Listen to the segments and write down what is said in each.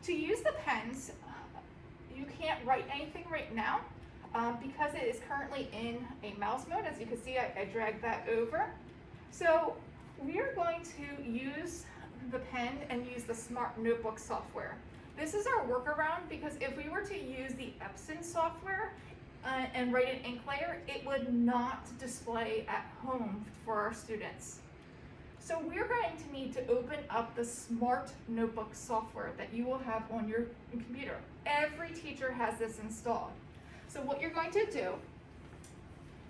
To use the pens, you can't write anything right now because it is currently in a mouse mode. As you can see, I dragged that over. So we are going to use the pen and use the Smart Notebook software. This is our workaround because if we were to use the Epson software and write an ink layer, it would not display at home for our students. So we're going to need to open up the Smart Notebook software that you will have on your computer. Every teacher has this installed. So what you're going to do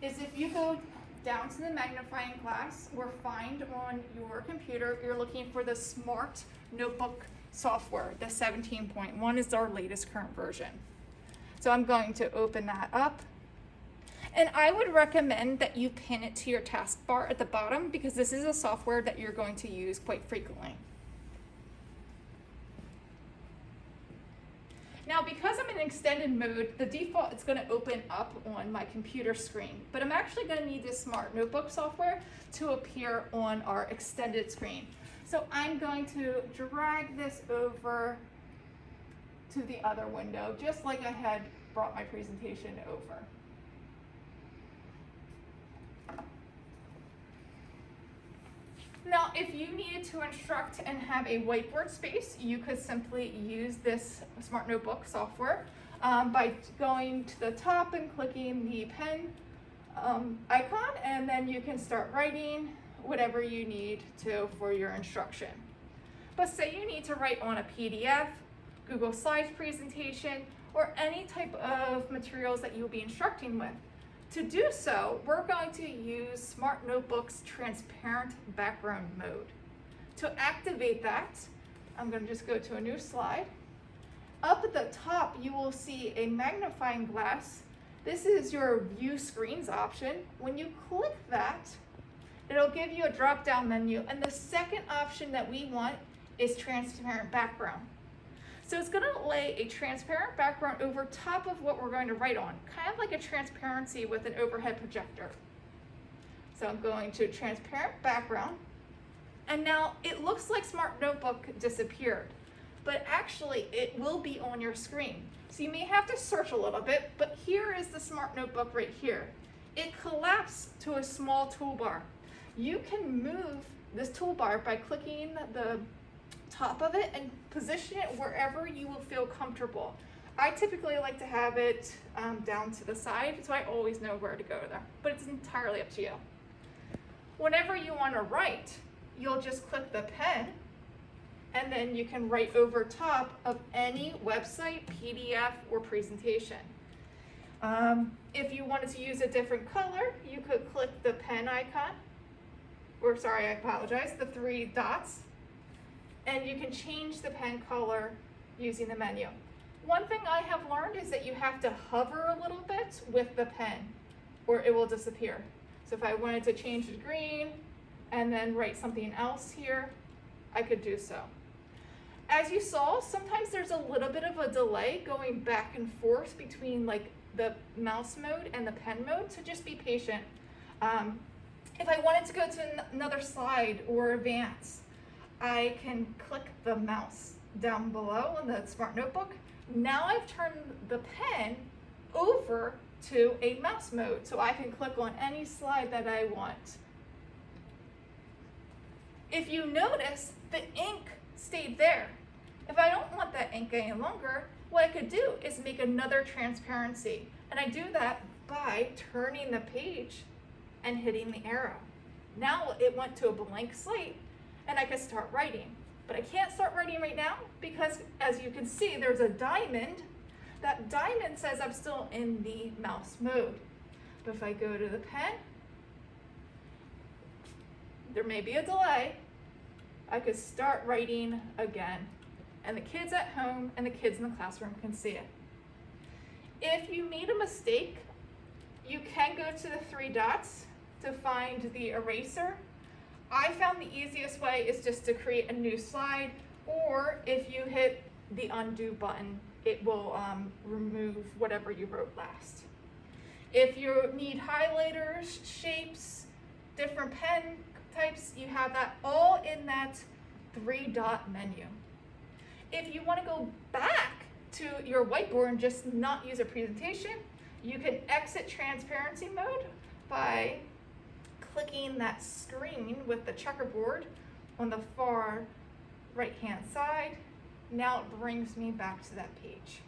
is if you go down to the magnifying glass or find on your computer, you're looking for the Smart Notebook software. The 17.1 is our latest current version. So I'm going to open that up. And I would recommend that you pin it to your taskbar at the bottom because this is a software that you're going to use quite frequently. Now, because I'm in extended mode, the default is going to open up on my computer screen, but I'm actually going to need this Smart Notebook software to appear on our extended screen. So I'm going to drag this over to the other window, just like I had brought my presentation over. Now, if you needed to instruct and have a whiteboard space, you could simply use this Smart Notebook software by going to the top and clicking the pen icon, and then you can start writing whatever you need to for your instruction. But say you need to write on a PDF, Google Slides presentation, or any type of materials that you'll be instructing with. To do so, we're going to use Smart Notebook's transparent background mode. To activate that, I'm going to just go to a new slide. Up at the top, you will see a magnifying glass. This is your view screens option. When you click that, it'll give you a drop-down menu, and the second option that we want is transparent background. So it's going to lay a transparent background over top of what we're going to write on, kind of like a transparency with an overhead projector. So I'm going to transparent background, and now it looks like Smart Notebook disappeared, but actually it will be on your screen. So you may have to search a little bit, but here is the Smart Notebook right here. It collapsed to a small toolbar. You can move this toolbar by clicking the top of it and position it wherever you will feel comfortable. I typically like to have it down to the side, so I always know where to go there, but it's entirely up to you. Whenever you want to write, you'll just click the pen, and then you can write over top of any website, PDF, or presentation. If you wanted to use a different color, you could click the pen icon, or sorry, I apologize, the three dots, and you can change the pen color using the menu. One thing I have learned is that you have to hover a little bit with the pen or it will disappear. So if I wanted to change to green and then write something else here, I could do so. As you saw, sometimes there's a little bit of a delay going back and forth between like the mouse mode and the pen mode, so just be patient. If I wanted to go to another slide or advance, I can click the mouse down below on the Smart Notebook. Now I've turned the pen over to a mouse mode, so I can click on any slide that I want. If you notice, the ink stayed there. If I don't want that ink any longer, what I could do is make another transparency. And I do that by turning the page and hitting the arrow. Now it went to a blank slate, and I can start writing. But I can't start writing right now because, as you can see, there's a diamond. That diamond says I'm still in the mouse mode. But if I go to the pen, there may be a delay. I could start writing again. And the kids at home and the kids in the classroom can see it. If you made a mistake, you can go to the three dots to find the eraser. I found the easiest way is just to create a new slide, or if you hit the undo button, it will remove whatever you wrote last. If you need highlighters, shapes, different pen types, you have that all in that three-dot menu. If you want to go back to your whiteboard and just not use a presentation, you can exit transparency mode by clicking that screen with the checkerboard on the far right hand side. Now it brings me back to that page.